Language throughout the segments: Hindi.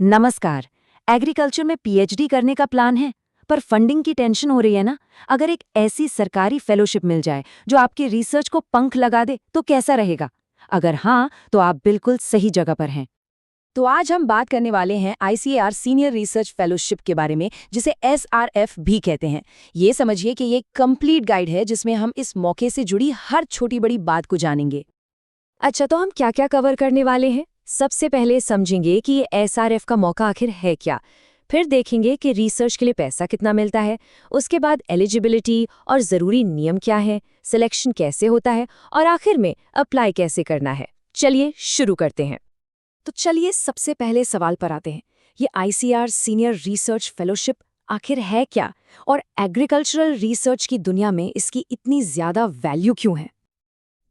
नमस्कार। एग्रीकल्चर में पीएचडी करने का प्लान है, पर फंडिंग की टेंशन हो रही है ना। अगर एक ऐसी सरकारी फेलोशिप मिल जाए जो आपकी रिसर्च को पंख लगा दे तो कैसा रहेगा? अगर हाँ, तो आप बिल्कुल सही जगह पर हैं। तो आज हम बात करने वाले हैं आईसीएआर सीनियर रिसर्च फेलोशिप के बारे में, जिसे एसआरएफ भी कहते हैं। ये समझिए कि ये कंप्लीट गाइड है जिसमें हम इस मौके से जुड़ी हर छोटी बड़ी बात को जानेंगे। अच्छा, तो हम क्या क्या कवर करने वाले हैं? सबसे पहले समझेंगे कि ये एसआरएफ का मौका आखिर है क्या। फिर देखेंगे कि रिसर्च के लिए पैसा कितना मिलता है। उसके बाद एलिजिबिलिटी और ज़रूरी नियम क्या है, सिलेक्शन कैसे होता है, और आखिर में अप्लाई कैसे करना है। चलिए शुरू करते हैं। तो चलिए सबसे पहले सवाल पर आते हैं। ये आईसीआर सीनियर रिसर्च फेलोशिप आखिर है क्या, और एग्रीकल्चरल रिसर्च की दुनिया में इसकी इतनी ज़्यादा वैल्यू क्यों है?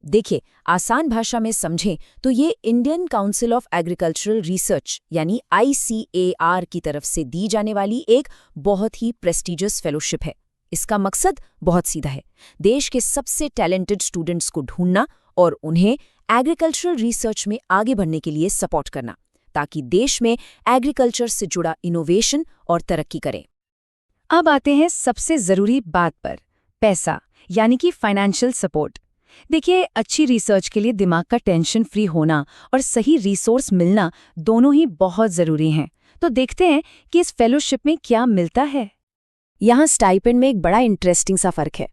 देखिए, आसान भाषा में समझें तो ये Indian council of agricultural research यानी आईसीएआर की तरफ से दी जाने वाली एक बहुत ही प्रेस्टिजियस फेलोशिप है। इसका मकसद बहुत सीधा है, देश के सबसे टैलेंटेड स्टूडेंट्स को ढूंढना और उन्हें एग्रीकल्चरल रिसर्च में आगे बढ़ने के लिए सपोर्ट करना, ताकि देश में एग्रीकल्चर से जुड़ा इनोवेशन और तरक्की करें। अब आते हैं सबसे ज़रूरी बात पर, पैसा यानी कि फाइनेंशियल सपोर्ट। देखिए, अच्छी रिसर्च के लिए दिमाग का टेंशन फ्री होना और सही रिसोर्स मिलना दोनों ही बहुत ज़रूरी हैं। तो देखते हैं कि इस फेलोशिप में क्या मिलता है। यहाँ स्टाइपेंड में एक बड़ा इंटरेस्टिंग सा फ़र्क है।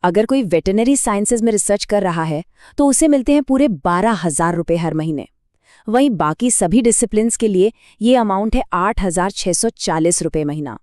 अगर कोई वेटरनरी साइंसेज में रिसर्च कर रहा है तो उसे मिलते हैं पूरे 12,000 रुपये हर महीने। वहीं बाकी सभी डिसिप्लिन्स के लिए ये अमाउंट है 8,640 रुपये महीना।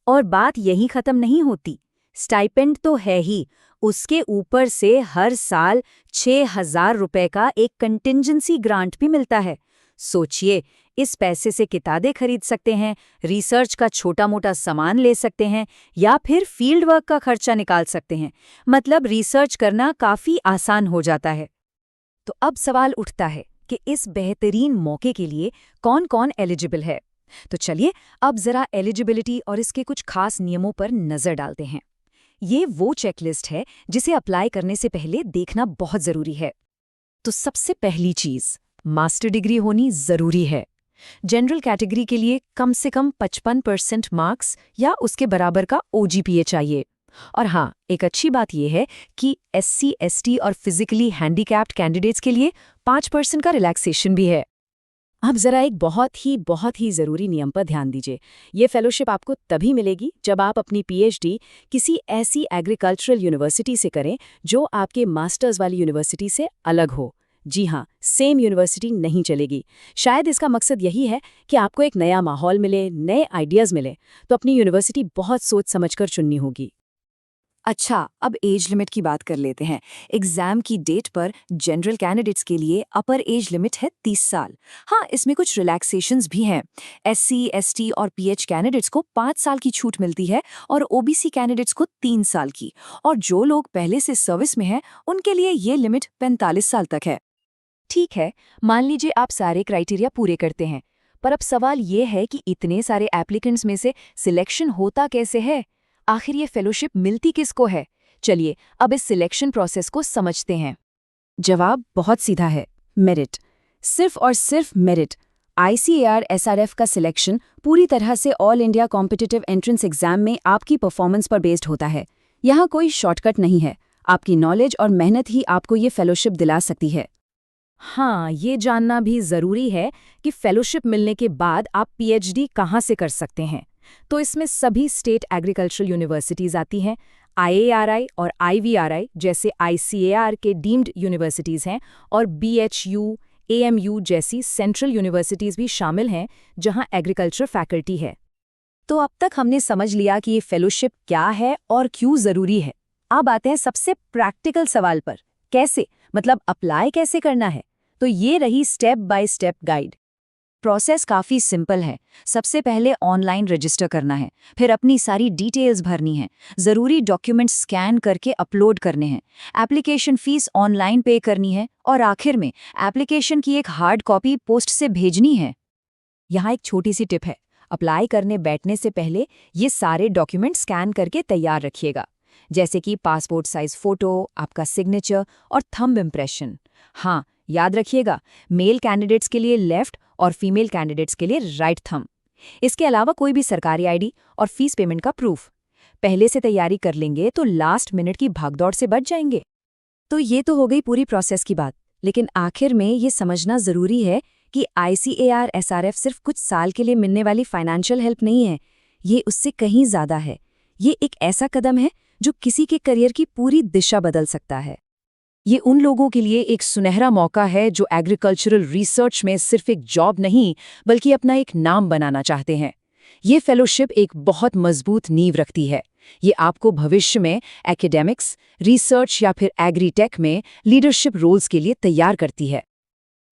और बात यहीं खत्म नहीं होती। स्टाइपेंड तो है ही, उसके ऊपर से हर साल 6,000 रुपए का एक कंटिंजेंसी ग्रांट भी मिलता है। सोचिए, इस पैसे से किताबें खरीद सकते हैं, रिसर्च का छोटा मोटा सामान ले सकते हैं, या फिर फील्ड वर्क का खर्चा निकाल सकते हैं। मतलब रिसर्च करना काफी आसान हो जाता है। तो अब सवाल उठता है कि इस बेहतरीन मौके के लिए कौन कौन एलिजिबल है। तो चलिए अब जरा एलिजिबिलिटी और इसके कुछ खास नियमों पर नजर डालते हैं। ये वो चेकलिस्ट है जिसे अप्लाई करने से पहले देखना बहुत जरूरी है। तो सबसे पहली चीज, मास्टर डिग्री होनी जरूरी है। जनरल कैटेगरी के लिए कम से कम 55% मार्क्स या उसके बराबर का ओजीपीए चाहिए। और हाँ, एक अच्छी बात यह है कि एससी, एसटी और फिजिकली हैंडीकैप्ड कैंडिडेट्स के लिए 5% का रिलैक्सेशन भी है। अब जरा एक बहुत ही ज़रूरी नियम पर ध्यान दीजिए। ये फेलोशिप आपको तभी मिलेगी जब आप अपनी पीएचडी किसी ऐसी एग्रीकल्चरल यूनिवर्सिटी से करें जो आपके मास्टर्स वाली यूनिवर्सिटी से अलग हो। जी हाँ, सेम यूनिवर्सिटी नहीं चलेगी। शायद इसका मकसद यही है कि आपको एक नया माहौल मिले, नए आइडियाज़ मिले, तो अपनी यूनिवर्सिटी बहुत सोच समझकर चुननी होगी। अच्छा, अब एज लिमिट की बात कर लेते हैं। एग्जाम की डेट पर जनरल कैंडिडेट्स के लिए अपर एज लिमिट है 30 साल। हाँ, इसमें कुछ रिलैक्सेशंस भी हैं। एससी, एसटी और पीएच कैंडिडेट्स को 5 साल की छूट मिलती है और ओबीसी कैंडिडेट्स को 3 साल की। और जो लोग पहले से सर्विस में हैं, उनके लिए ये लिमिट 45 साल तक है। ठीक है, मान लीजिए आप सारे क्राइटेरिया पूरे करते हैं, पर अब सवाल ये है कि इतने सारे एप्लीकेंट्स में से सिलेक्शन होता कैसे है? आखिर ये फेलोशिप मिलती किसको है? चलिए अब इस सिलेक्शन प्रोसेस को समझते हैं। जवाब बहुत सीधा है, मेरिट। सिर्फ और सिर्फ मेरिट। आईसीएआर एसआरएफ का सिलेक्शन पूरी तरह से all India competitive entrance exam में आपकी परफॉर्मेंस पर बेस्ड होता है। यहाँ कोई शॉर्टकट नहीं है। आपकी नॉलेज और मेहनत ही आपको ये फेलोशिप दिला सकती है। हाँ, ये जानना भी ज़रूरी है कि फेलोशिप मिलने के बाद आप पीएचडी कहाँ से कर सकते हैं। तो इसमें सभी स्टेट एग्रीकल्चरल यूनिवर्सिटीज़ आती हैं। आईएआरआई और आईवीआरआई जैसे आईसीएआर के डीम्ड यूनिवर्सिटीज़ हैं, और बीएचयू, एएमयू जैसी सेंट्रल यूनिवर्सिटीज़ भी शामिल हैं जहां एग्रीकल्चर फैकल्टी है। तो अब तक हमने समझ लिया कि ये फेलोशिप क्या है और क्यों ज़रूरी है। अब आते हैं सबसे प्रैक्टिकल सवाल पर, कैसे, मतलब अप्लाई कैसे करना है। तो ये रही step by step guide. Process काफ़ी सिंपल है। सबसे पहले ऑनलाइन रजिस्टर करना है, फिर अपनी सारी डिटेल्स भरनी है, ज़रूरी डॉक्यूमेंट्स स्कैन करके अपलोड करने हैं, एप्लीकेशन फ़ीस ऑनलाइन पे करनी है, और आखिर में एप्लीकेशन की एक हार्ड कॉपी पोस्ट से भेजनी है। यहाँ एक छोटी सी टिप है, अप्लाई करने बैठने से पहले ये सारे डॉक्यूमेंट स्कैन करके तैयार रखिएगा, जैसे कि पासपोर्ट साइज़ फ़ोटो, आपका सिग्नेचर और थंब इम्प्रेशन। हाँ, याद रखिएगा, मेल कैंडिडेट्स के लिए लेफ्ट और फीमेल कैंडिडेट्स के लिए राइट थंब। इसके अलावा कोई भी सरकारी आईडी और फीस पेमेंट का प्रूफ। पहले से तैयारी कर लेंगे तो लास्ट मिनट की भागदौड़ से बच जाएंगे। तो ये तो हो गई पूरी प्रोसेस की बात, लेकिन आखिर में ये समझना ज़रूरी है कि ICAR SRF सिर्फ कुछ साल के लिए मिलने वाली फाइनेंशियल हेल्प नहीं है, ये उससे कहीं ज़्यादा है। ये एक ऐसा कदम है जो किसी के करियर की पूरी दिशा बदल सकता है। ये उन लोगों के लिए एक सुनहरा मौका है जो एग्रीकल्चरल रिसर्च में सिर्फ एक जॉब नहीं बल्कि अपना एक नाम बनाना चाहते हैं। ये फेलोशिप एक बहुत मजबूत नींव रखती है। ये आपको भविष्य में एकेडेमिक्स, रिसर्च या फिर एग्रीटेक में लीडरशिप रोल्स के लिए तैयार करती है।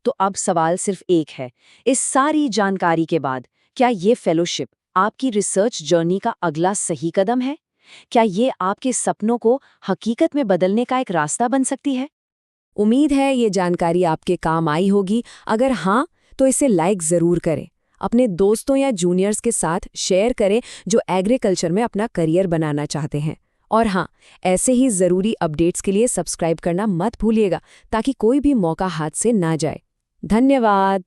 तो अब सवाल सिर्फ एक है, इस सारी जानकारी के बाद क्या ये फेलोशिप आपकी रिसर्च जर्नी का अगला सही कदम है? क्या ये आपके सपनों को हकीकत में बदलने का एक रास्ता बन सकती है? उम्मीद है ये जानकारी आपके काम आई होगी। अगर हाँ, तो इसे लाइक ज़रूर करें। अपने दोस्तों या जूनियर्स के साथ शेयर करें जो एग्रीकल्चर में अपना करियर बनाना चाहते हैं। और हाँ, ऐसे ही ज़रूरी अपडेट्स के लिए सब्सक्राइब करना मत भूलिएगा ताकि कोई भी मौका हाथ से ना जाए। धन्यवाद।